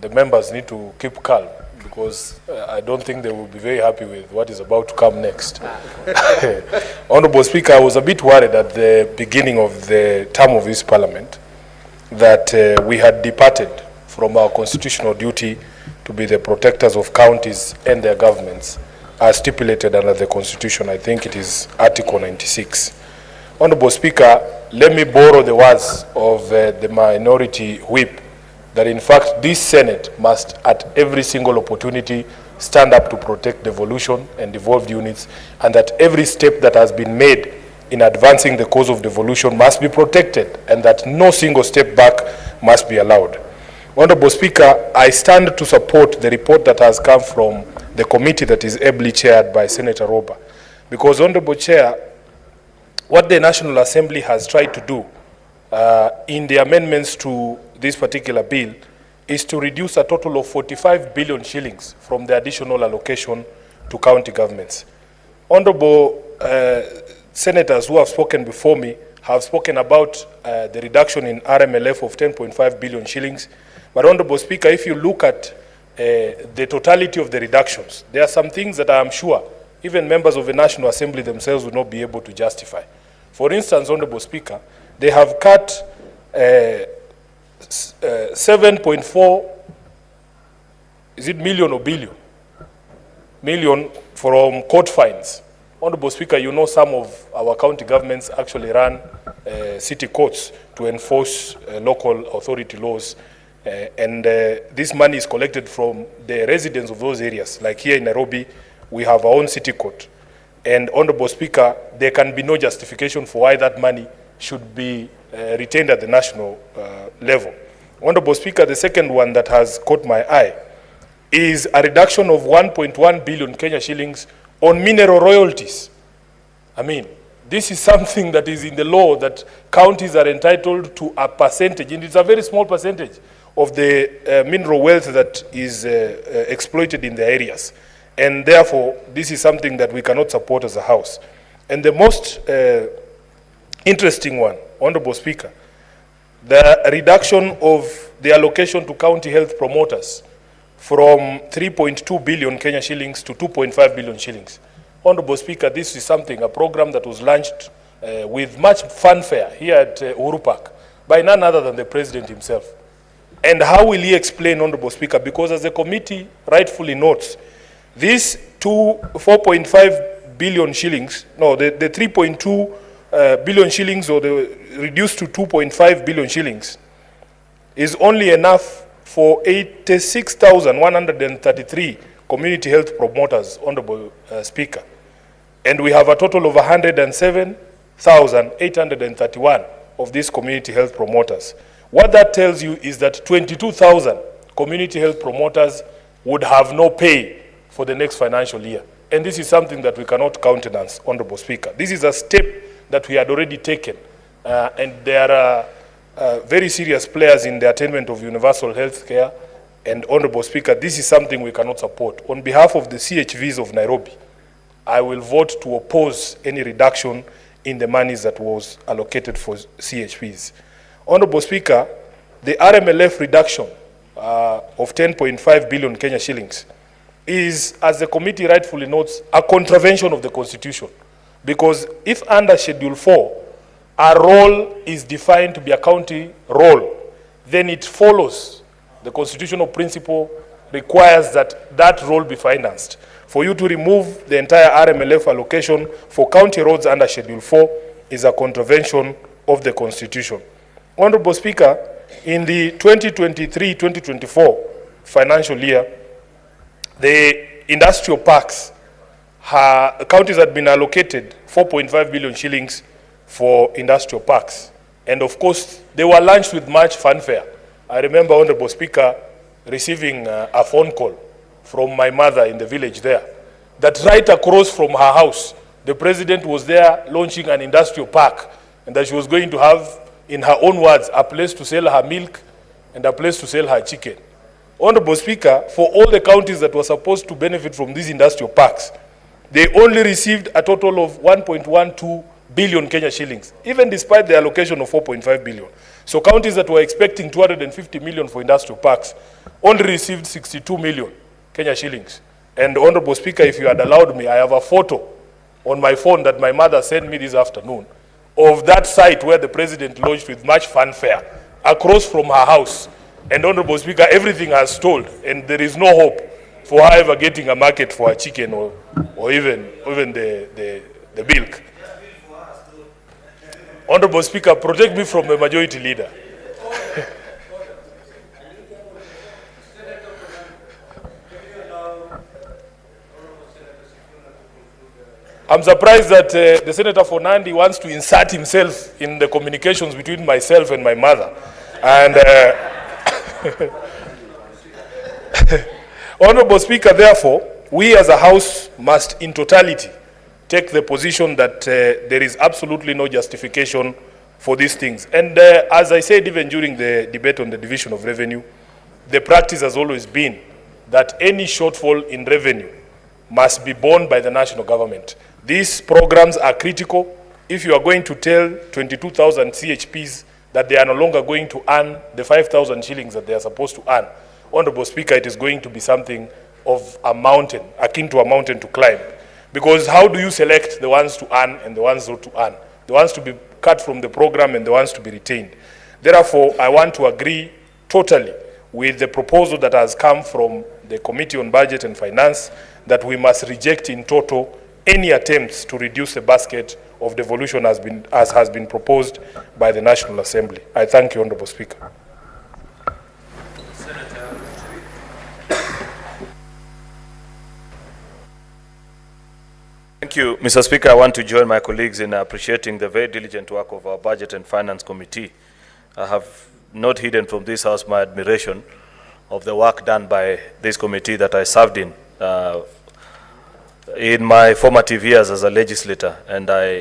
the members need to keep calm, because I don't think they will be very happy with what is about to come next. Honorable Speaker, I was a bit worried at the beginning of the term of this parliament that we had departed from our constitutional duty to be the protectors of counties and their governments as stipulated under the Constitution. I think it is Article 96. Honorable Speaker, let me borrow the words of the minority whip, that in fact this Senate must at every single opportunity stand up to protect devolution and devolved units, and that every step that has been made in advancing the cause of devolution must be protected, and that no single step back must be allowed. Honorable Speaker, I stand to support the report that has come from the committee that is ably chaired by Senator Roba, because, Honorable Chair, what the National Assembly has tried to do in the amendments to this particular bill is to reduce a total of 45 billion shillings from the additional allocation to county governments. Honorable senators who have spoken before me have spoken about the reduction in RMLF of 10.5 billion shillings. But, Honorable Speaker, if you look at the totality of the reductions, there are some things that I am sure even members of the National Assembly themselves will not be able to justify. For instance, Honorable Speaker, they have cut 7.4, is it million or billion? Million from court fines. Honorable Speaker, you know some of our county governments actually run city courts to enforce local authority laws. And this money is collected from the residents of those areas. Like here in Nairobi, we have our own city court. And, Honorable Speaker, there can be no justification for why that money should be retained at the national level. Honorable Speaker, the second one that has caught my eye is a reduction of 1.1 billion Kenya shillings on mineral royalties. I mean, this is something that is in the law, that counties are entitled to a percentage, and it's a very small percentage of the mineral wealth that is exploited in the areas. And therefore, this is something that we cannot support as a House. And the most interesting one, Honorable Speaker, the reduction of the allocation to county health promoters from 3.2 billion Kenya shillings to 2.5 billion shillings. Honorable Speaker, this is something, a program that was launched with much fanfare here at Uhuru Park by none other than the President himself. And how will he explain, Honorable Speaker? Because as the committee rightfully notes, this 4.5 billion shillings, no, the 3.2 billion shillings, or the reduced to 2.5 billion shillings, is only enough for 86,133 community health promoters, Honorable Speaker. And we have a total of 107,831 of these community health promoters. What that tells you is that 22,000 community health promoters would have no pay for the next financial year. And this is something that we cannot countenance, Honorable Speaker. This is a step that we had already taken. And there are very serious players in the attainment of universal health care. And, Honorable Speaker, this is something we cannot support. On behalf of the CHVs of Nairobi, I will vote to oppose any reduction in the monies that was allocated for CHVs. Honorable Speaker, the RMLF reduction of 10.5 billion Kenya shillings is, as the committee rightfully notes, a contravention of the Constitution. Because if under Schedule 4, a role is defined to be a county role, then it follows the constitutional principle requires that that role be financed. For you to remove the entire RMLF allocation for county roads under Schedule 4 is a contravention of the Constitution. Honorable Speaker, in the 2023-2024 financial year, the industrial parks, counties had been allocated 4.5 billion shillings for industrial parks. And of course, they were launched with much fanfare. I remember, Honorable Speaker, receiving a phone call from my mother in the village there, that right across from her house, the President was there launching an industrial park, and that she was going to have, in her own words, a place to sell her milk and a place to sell her chicken. Honorable Speaker, for all the counties that were supposed to benefit from these industrial parks, they only received a total of 1.12 billion Kenya shillings, even despite the allocation of 4.5 billion. So counties that were expecting 250 million for industrial parks only received 62 million Kenya shillings. And Honorable Speaker, if you had allowed me, I have a photo on my phone that my mother sent me this afternoon of that site where the president lodged with much fanfare across from her house. And Honorable Speaker, everything has stalled, and there is no hope for her ever getting a market for a chicken or even the milk. Honorable Speaker, protect me from a majority leader. I'm surprised that the Senator for Nandi wants to insert himself in the communications between myself and my mother. And Honorable Speaker, therefore, we as a House must in totality take the position that there is absolutely no justification for these things. And as I said, even during the debate on the division of revenue, the practice has always been that any shortfall in revenue must be borne by the national government. These programs are critical. If you are going to tell 22,000 CHPs that they are no longer going to earn the 5,000 shillings that they are supposed to earn, Honorable Speaker, it is going to be something of a mountain, akin to a mountain to climb. Because how do you select the ones to earn and the ones not to earn? The ones to be cut from the program and the ones to be retained. Therefore, I want to agree totally with the proposal that has come from the Committee on Budget and Finance that we must reject in total any attempts to reduce the basket of devolution as has been proposed by the National Assembly. I thank you, Honorable Speaker. Thank you, Mr. Speaker. I want to join my colleagues in appreciating the very diligent work of our Budget and Finance Committee. I have not hidden from this House my admiration of the work done by this committee that I served in my formative years as a legislator, and I